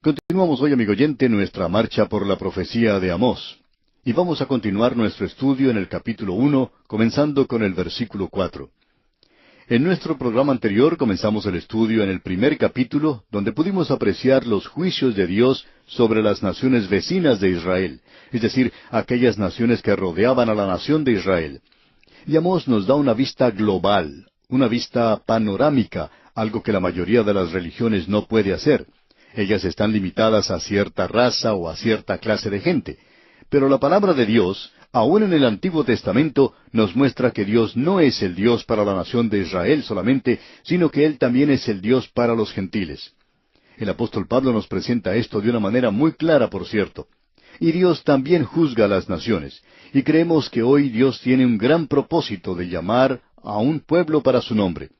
Continuamos hoy, amigo oyente, nuestra marcha por la profecía de Amós. Y vamos a continuar nuestro estudio en el capítulo 1, comenzando con el versículo 4. En nuestro programa anterior comenzamos el estudio en el primer capítulo, donde pudimos apreciar los juicios de Dios sobre las naciones vecinas de Israel, es decir, aquellas naciones que rodeaban a la nación de Israel. Y Amós nos da una vista global, una vista panorámica, algo que la mayoría de las religiones no puede hacer. Ellas están limitadas a cierta raza o a cierta clase de gente. Pero la palabra de Dios, aún en el Antiguo Testamento, nos muestra que Dios no es el Dios para la nación de Israel solamente, sino que Él también es el Dios para los gentiles. El apóstol Pablo nos presenta esto de una manera muy clara, por cierto. Y Dios también juzga a las naciones. Y creemos que hoy Dios tiene un gran propósito de llamar a un pueblo para su nombre.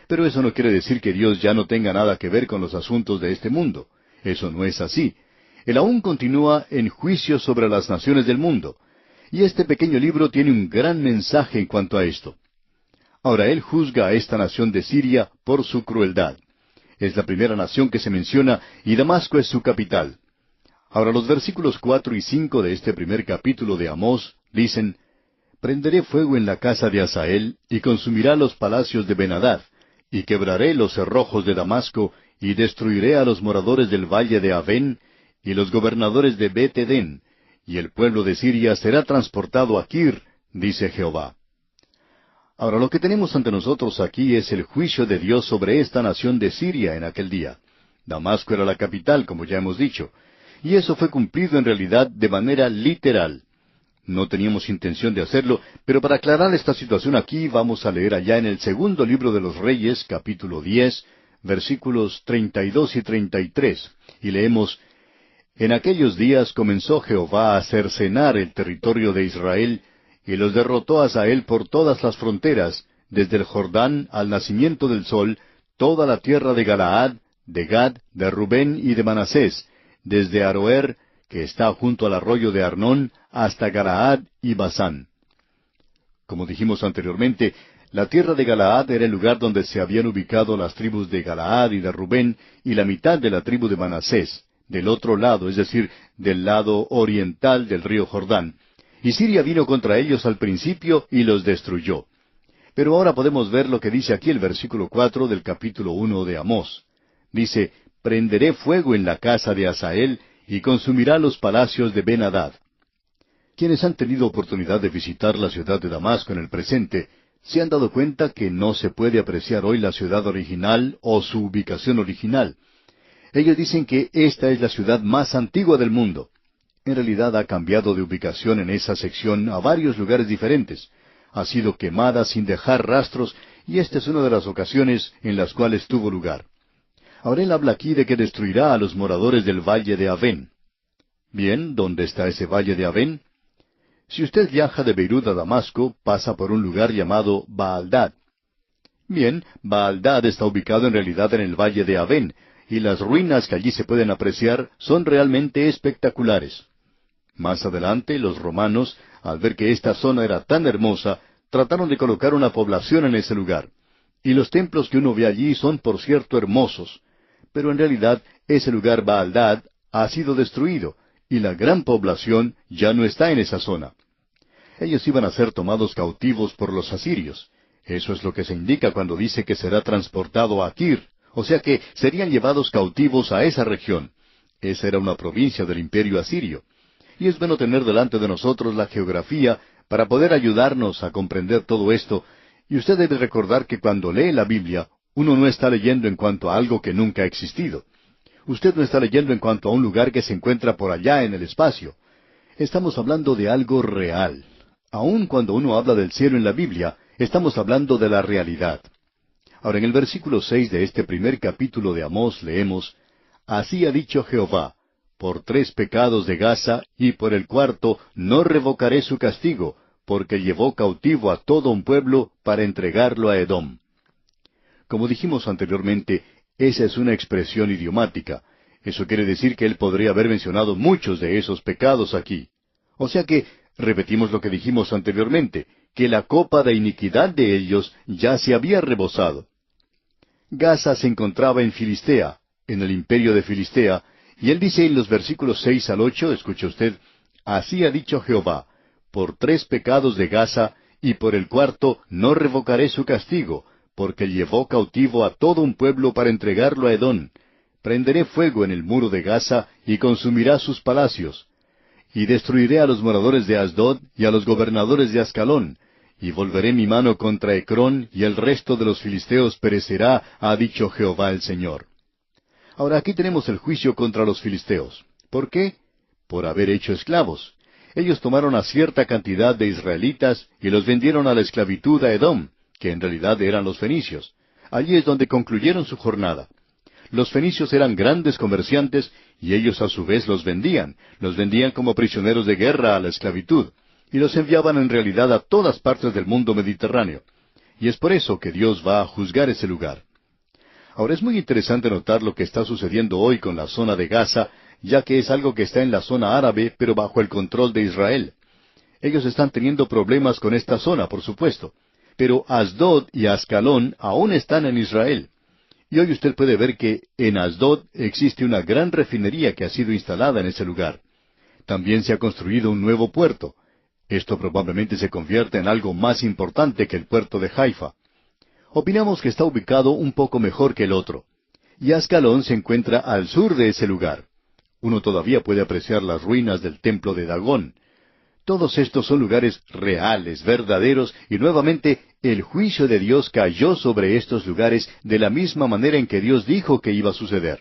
Pero eso no quiere decir que Dios ya no tenga nada que ver con los asuntos de este mundo. Eso no es así. Él aún continúa en juicio sobre las naciones del mundo. Y este pequeño libro tiene un gran mensaje en cuanto a esto. Ahora, Él juzga a esta nación de Siria por su crueldad. Es la primera nación que se menciona y Damasco es su capital. Ahora, los versículos 4 y 5 de este primer capítulo de Amós dicen: «Prenderé fuego en la casa de Hazael, y consumirá los palacios de Ben-Hadad, y quebraré los cerrojos de Damasco, y destruiré a los moradores del valle de Avén, y los gobernadores de Bet-Edén, y el pueblo de Siria será transportado a Kir, dice Jehová». Ahora, lo que tenemos ante nosotros aquí es el juicio de Dios sobre esta nación de Siria en aquel día. Damasco era la capital, como ya hemos dicho, y eso fue cumplido en realidad de manera literal. No teníamos intención de hacerlo, pero para aclarar esta situación aquí vamos a leer allá en el segundo libro de los Reyes, capítulo 10, versículos 32 y 33, y leemos: «En aquellos días comenzó Jehová a cercenar el territorio de Israel, y los derrotó a Hazael por todas las fronteras, desde el Jordán al nacimiento del sol, toda la tierra de Galaad, de Gad, de Rubén y de Manasés, desde Aroer, que está junto al arroyo de Arnón, hasta Galaad y Basán». Como dijimos anteriormente, la tierra de Galaad era el lugar donde se habían ubicado las tribus de Galaad y de Rubén, y la mitad de la tribu de Manasés, del otro lado, es decir, del lado oriental del río Jordán. Y Siria vino contra ellos al principio y los destruyó. Pero ahora podemos ver lo que dice aquí el versículo 4 del capítulo 1 de Amós. Dice: «Prenderé fuego en la casa de Hazael, y consumirá los palacios de Ben-Hadad». Quienes han tenido oportunidad de visitar la ciudad de Damasco en el presente, se han dado cuenta que no se puede apreciar hoy la ciudad original o su ubicación original. Ellos dicen que esta es la ciudad más antigua del mundo. En realidad ha cambiado de ubicación en esa sección a varios lugares diferentes. Ha sido quemada sin dejar rastros, y esta es una de las ocasiones en las cuales tuvo lugar. Ahora él habla aquí de que destruirá a los moradores del valle de Avén. Bien, ¿dónde está ese valle de Avén? Si usted viaja de Beirut a Damasco, pasa por un lugar llamado Baaldad. Bien, Baaldad está ubicado en realidad en el valle de Avén, y las ruinas que allí se pueden apreciar son realmente espectaculares. Más adelante, los romanos, al ver que esta zona era tan hermosa, trataron de colocar una población en ese lugar. Y los templos que uno ve allí son, por cierto, hermosos. Pero en realidad, ese lugar Baaldad ha sido destruido, y la gran población ya no está en esa zona. Ellos iban a ser tomados cautivos por los asirios. Eso es lo que se indica cuando dice que será transportado a Kir, o sea que serían llevados cautivos a esa región. Esa era una provincia del imperio asirio. Y es bueno tener delante de nosotros la geografía para poder ayudarnos a comprender todo esto, y usted debe recordar que cuando lee la Biblia, uno no está leyendo en cuanto a algo que nunca ha existido. Usted no está leyendo en cuanto a un lugar que se encuentra por allá en el espacio. Estamos hablando de algo real. Aun cuando uno habla del cielo en la Biblia, estamos hablando de la realidad. Ahora, en el versículo 6 de este primer capítulo de Amós leemos: «Así ha dicho Jehová: por 3 pecados de Gaza, y por el cuarto no revocaré su castigo, porque llevó cautivo a todo un pueblo para entregarlo a Edom». Como dijimos anteriormente, esa es una expresión idiomática. Eso quiere decir que él podría haber mencionado muchos de esos pecados aquí. O sea que, repetimos lo que dijimos anteriormente, que la copa de iniquidad de ellos ya se había rebosado. Gaza se encontraba en Filistea, en el imperio de Filistea, Y él dice en los versículos 6 al 8, escuche usted, así ha dicho Jehová, por 3 pecados de Gaza, y por el cuarto no revocaré su castigo, porque llevó cautivo a todo un pueblo para entregarlo a Edom. Prenderé fuego en el muro de Gaza, y consumirá sus palacios. Y destruiré a los moradores de Asdod, y a los gobernadores de Ascalón, y volveré mi mano contra Ecrón, y el resto de los filisteos perecerá, ha dicho Jehová el Señor. Ahora aquí tenemos el juicio contra los filisteos. ¿Por qué? Por haber hecho esclavos. Ellos tomaron a cierta cantidad de israelitas y los vendieron a la esclavitud a Edom, que en realidad eran los fenicios. Allí es donde concluyeron su jornada. Los fenicios eran grandes comerciantes y ellos a su vez los vendían como prisioneros de guerra a la esclavitud, y los enviaban en realidad a todas partes del mundo mediterráneo. Y es por eso que Dios va a juzgar ese lugar. Ahora es muy interesante notar lo que está sucediendo hoy con la zona de Gaza, ya que es algo que está en la zona árabe, pero bajo el control de Israel. Ellos están teniendo problemas con esta zona, por supuesto. Pero Asdod y Ascalón aún están en Israel. Y hoy usted puede ver que en Asdod existe una gran refinería que ha sido instalada en ese lugar. También se ha construido un nuevo puerto. Esto probablemente se convierte en algo más importante que el puerto de Haifa. Opinamos que está ubicado un poco mejor que el otro. Y Ascalón se encuentra al sur de ese lugar. Uno todavía puede apreciar las ruinas del templo de Dagón. Todos estos son lugares reales, verdaderos, y nuevamente el juicio de Dios cayó sobre estos lugares de la misma manera en que Dios dijo que iba a suceder.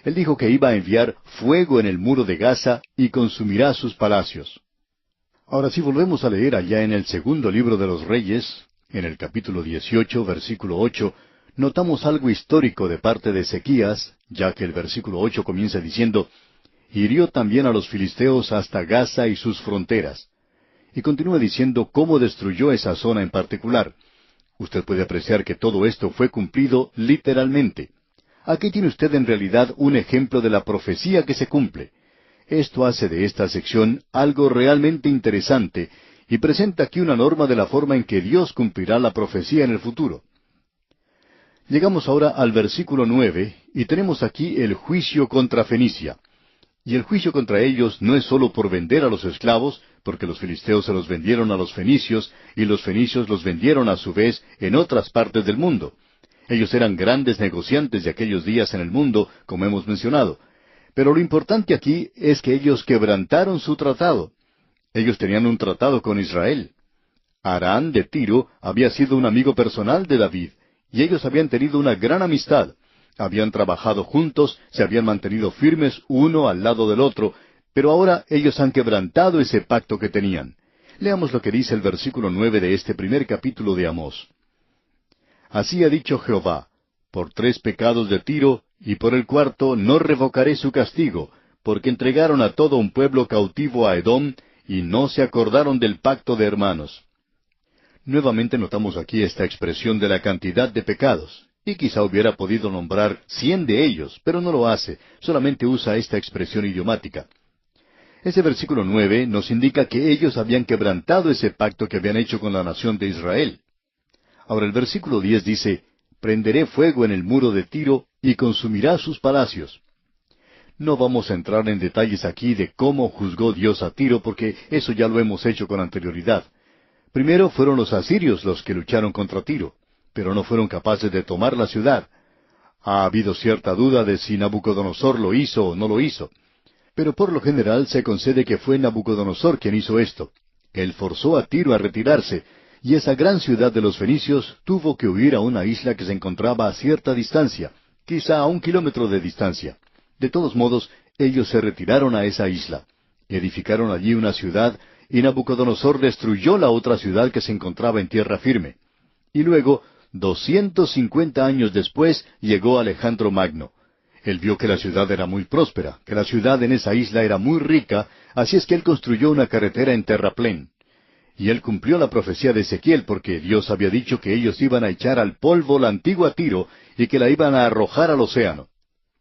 Él dijo que iba a enviar fuego en el muro de Gaza y consumirá sus palacios. Ahora, si volvemos a leer allá en el segundo libro de los Reyes, en el capítulo 18, versículo 8, notamos algo histórico de parte de Ezequías, ya que el versículo 8 comienza diciendo, hirió también a los filisteos hasta Gaza y sus fronteras. Y continúa diciendo cómo destruyó esa zona en particular. Usted puede apreciar que todo esto fue cumplido literalmente. Aquí tiene usted en realidad un ejemplo de la profecía que se cumple. Esto hace de esta sección algo realmente interesante y presenta aquí una norma de la forma en que Dios cumplirá la profecía en el futuro. Llegamos ahora al versículo 9 y tenemos aquí el juicio contra Fenicia. Y el juicio contra ellos no es sólo por vender a los esclavos, porque los filisteos se los vendieron a los fenicios, y los fenicios los vendieron a su vez en otras partes del mundo. Ellos eran grandes negociantes de aquellos días en el mundo, como hemos mencionado. Pero lo importante aquí es que ellos quebrantaron su tratado. Ellos tenían un tratado con Israel. Harán de Tiro había sido un amigo personal de David, y ellos habían tenido una gran amistad. Habían trabajado juntos, se habían mantenido firmes uno al lado del otro, pero ahora ellos han quebrantado ese pacto que tenían. Leamos lo que dice el versículo 9 de este primer capítulo de Amós. Así ha dicho Jehová, por 3 pecados de Tiro, y por el cuarto no revocaré su castigo, porque entregaron a todo un pueblo cautivo a Edom, y no se acordaron del pacto de hermanos. Nuevamente notamos aquí esta expresión de la cantidad de pecados, y quizá hubiera podido nombrar 100 de ellos, pero no lo hace, solamente usa esta expresión idiomática. Ese versículo 9 nos indica que ellos habían quebrantado ese pacto que habían hecho con la nación de Israel. Ahora el versículo 10 dice, prenderé fuego en el muro de Tiro y consumirá sus palacios. No vamos a entrar en detalles aquí de cómo juzgó Dios a Tiro, porque eso ya lo hemos hecho con anterioridad. Primero fueron los asirios los que lucharon contra Tiro, pero no fueron capaces de tomar la ciudad. Ha habido cierta duda de si Nabucodonosor lo hizo o no lo hizo. Pero por lo general se concede que fue Nabucodonosor quien hizo esto. Él forzó a Tiro a retirarse, y esa gran ciudad de los fenicios tuvo que huir a una isla que se encontraba a cierta distancia, quizá a 1 kilómetro de distancia. De todos modos, ellos se retiraron a esa isla. Edificaron allí una ciudad, y Nabucodonosor destruyó la otra ciudad que se encontraba en tierra firme. Y luego, 250 años después, llegó Alejandro Magno. Él vio que la ciudad era muy próspera, que la ciudad en esa isla era muy rica, así es que él construyó una carretera en terraplén. Y él cumplió la profecía de Ezequiel, porque Dios había dicho que ellos iban a echar al polvo la antigua Tiro y que la iban a arrojar al océano.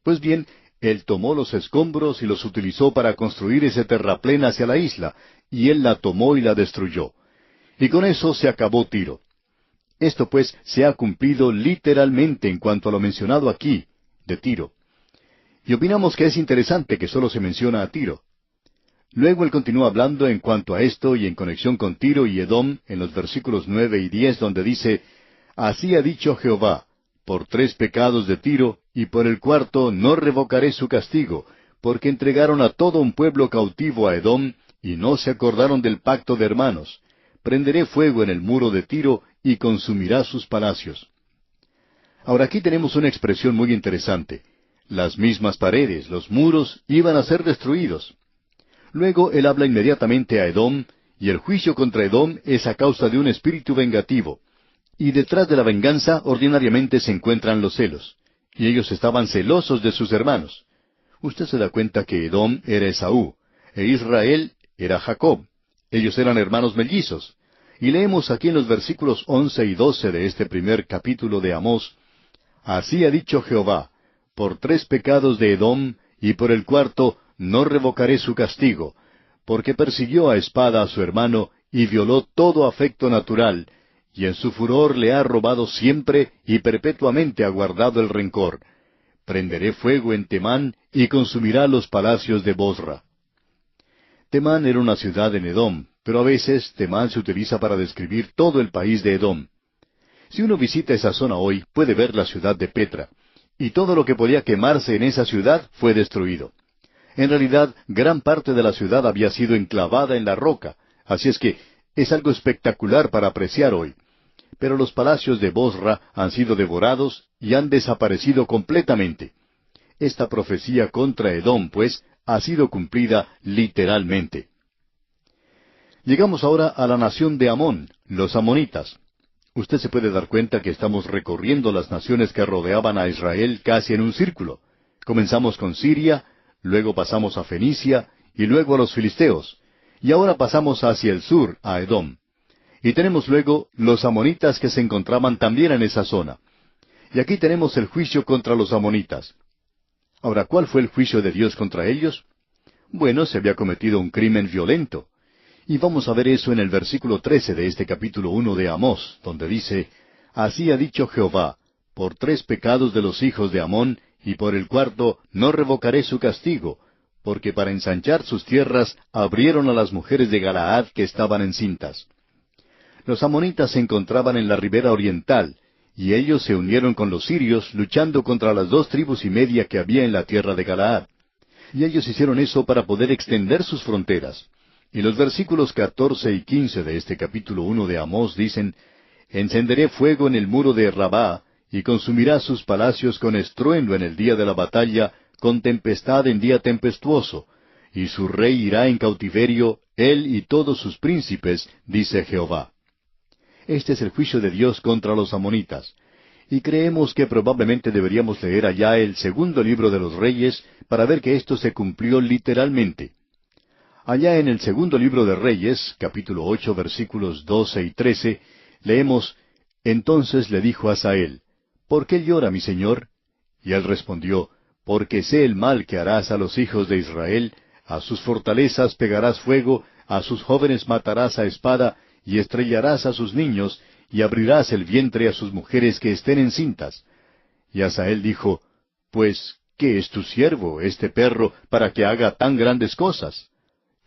Pues bien, él tomó los escombros y los utilizó para construir ese terraplén hacia la isla, y él la tomó y la destruyó. Y con eso se acabó Tiro. Esto pues se ha cumplido literalmente en cuanto a lo mencionado aquí, de Tiro. Y opinamos que es interesante que solo se menciona a Tiro. Luego él continúa hablando en cuanto a esto y en conexión con Tiro y Edom en los versículos 9 y 10, donde dice, Así ha dicho Jehová, por 3 pecados de Tiro, y por el cuarto no revocaré su castigo, porque entregaron a todo un pueblo cautivo a Edom, y no se acordaron del pacto de hermanos. Prenderé fuego en el muro de Tiro, y consumirá sus palacios. Ahora aquí tenemos una expresión muy interesante. Las mismas paredes, los muros, iban a ser destruidos. Luego él habla inmediatamente a Edom, y el juicio contra Edom es a causa de un espíritu vengativo. Y detrás de la venganza ordinariamente se encuentran los celos. Y ellos estaban celosos de sus hermanos. Usted se da cuenta que Edom era Esaú, e Israel era Jacob. Ellos eran hermanos mellizos. Y leemos aquí en los versículos 11 y 12 de este primer capítulo de Amós, Así ha dicho Jehová, por 3 pecados de Edom, y por el cuarto no revocaré su castigo, porque persiguió a espada a su hermano, y violó todo afecto natural, y en su furor le ha robado siempre, y perpetuamente ha guardado el rencor. Prenderé fuego en Temán, y consumirá los palacios de Bosra. Temán era una ciudad en Edom, pero a veces Temán se utiliza para describir todo el país de Edom. Si uno visita esa zona hoy, puede ver la ciudad de Petra, y todo lo que podía quemarse en esa ciudad fue destruido. En realidad, gran parte de la ciudad había sido enclavada en la roca, así es que es algo espectacular para apreciar hoy. Pero los palacios de Bosra han sido devorados y han desaparecido completamente. Esta profecía contra Edom, pues, ha sido cumplida literalmente. Llegamos ahora a la nación de Amón, los amonitas. Usted se puede dar cuenta que estamos recorriendo las naciones que rodeaban a Israel casi en un círculo. Comenzamos con Siria, luego pasamos a Fenicia, y luego a los filisteos, y ahora pasamos hacia el sur, a Edom. Y tenemos luego los amonitas que se encontraban también en esa zona. Y aquí tenemos el juicio contra los amonitas. Ahora, ¿cuál fue el juicio de Dios contra ellos? Bueno, se había cometido un crimen violento. Y vamos a ver eso en el versículo 13 de este capítulo 1 de Amós, donde dice, Así ha dicho Jehová, por 3 pecados de los hijos de Amón, y por el cuarto no revocaré su castigo, porque para ensanchar sus tierras abrieron a las mujeres de Galaad que estaban encintas. Los amonitas se encontraban en la ribera oriental, y ellos se unieron con los sirios luchando contra las 2 tribus y media que había en la tierra de Galaad. Y ellos hicieron eso para poder extender sus fronteras. Y los versículos 14 y 15 de este capítulo 1 de Amós dicen, Encenderé fuego en el muro de Rabá, y consumirá sus palacios con estruendo en el día de la batalla, con tempestad en día tempestuoso, y su rey irá en cautiverio, él y todos sus príncipes, dice Jehová. Este es el juicio de Dios contra los amonitas. Y creemos que probablemente deberíamos leer allá el 2 libro de los Reyes para ver que esto se cumplió literalmente. Allá en el 2 libro de Reyes, capítulo 8, versículos 12 y 13, leemos, Entonces le dijo a Asael, ¿por qué llora mi señor? Y él respondió, Porque sé el mal que harás a los hijos de Israel, a sus fortalezas pegarás fuego, a sus jóvenes matarás a espada, y estrellarás a sus niños, y abrirás el vientre a sus mujeres que estén encintas. Y Asael dijo, Pues, ¿qué es tu siervo, este perro, para que haga tan grandes cosas?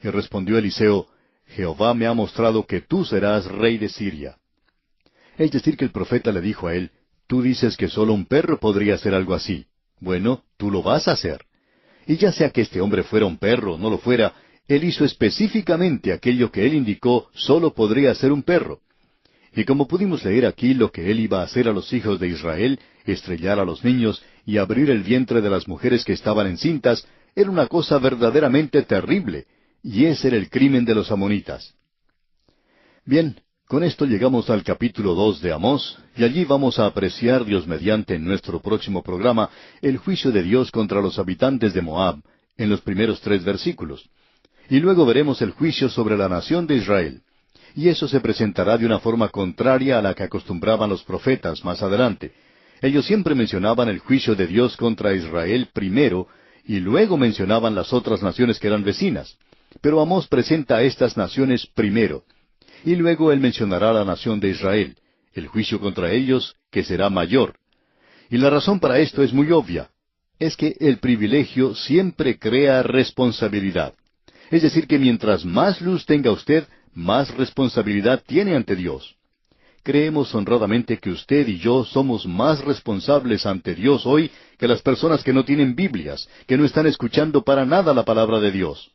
Y respondió Eliseo, Jehová me ha mostrado que tú serás rey de Siria. Es decir, que el profeta le dijo a él, Tú dices que solo un perro podría hacer algo así. Bueno, tú lo vas a hacer. Y ya sea que este hombre fuera un perro o no lo fuera, él hizo específicamente aquello que él indicó solo podría hacer un perro. Y como pudimos leer aquí lo que él iba a hacer a los hijos de Israel, estrellar a los niños y abrir el vientre de las mujeres que estaban encintas, era una cosa verdaderamente terrible, y ese era el crimen de los amonitas. Bien, con esto llegamos al capítulo 2 de Amós, y allí vamos a apreciar, Dios mediante, en nuestro próximo programa, el juicio de Dios contra los habitantes de Moab, en los primeros 3 versículos. Y luego veremos el juicio sobre la nación de Israel. Y eso se presentará de una forma contraria a la que acostumbraban los profetas más adelante. Ellos siempre mencionaban el juicio de Dios contra Israel primero, y luego mencionaban las otras naciones que eran vecinas. Pero Amós presenta a estas naciones primero. Y luego él mencionará a la nación de Israel, el juicio contra ellos, que será mayor. Y la razón para esto es muy obvia. es que el privilegio siempre crea responsabilidad. Es decir, que mientras más luz tenga usted, más responsabilidad tiene ante Dios. Creemos honradamente que usted y yo somos más responsables ante Dios hoy que las personas que no tienen Biblias, que no están escuchando para nada la palabra de Dios.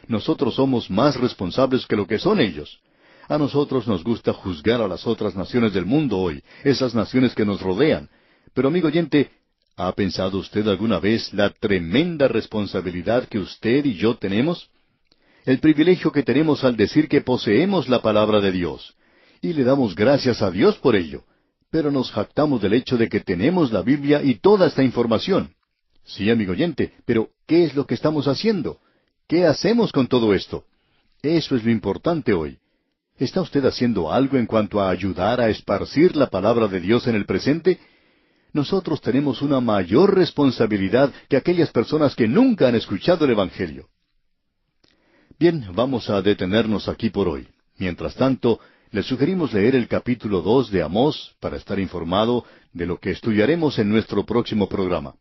Nosotros somos más responsables que lo que son ellos. A nosotros nos gusta juzgar a las otras naciones del mundo hoy, esas naciones que nos rodean. Pero amigo oyente, ¿ha pensado usted alguna vez la tremenda responsabilidad que usted y yo tenemos? El privilegio que tenemos al decir que poseemos la palabra de Dios. Y le damos gracias a Dios por ello. Pero nos jactamos del hecho de que tenemos la Biblia y toda esta información. Sí, amigo oyente, pero ¿qué es lo que estamos haciendo? ¿Qué hacemos con todo esto? Eso es lo importante hoy. ¿Está usted haciendo algo en cuanto a ayudar a esparcir la palabra de Dios en el presente? Nosotros tenemos una mayor responsabilidad que aquellas personas que nunca han escuchado el Evangelio. Bien, vamos a detenernos aquí por hoy. Mientras tanto, le sugerimos leer el capítulo 2 de Amós para estar informado de lo que estudiaremos en nuestro próximo programa.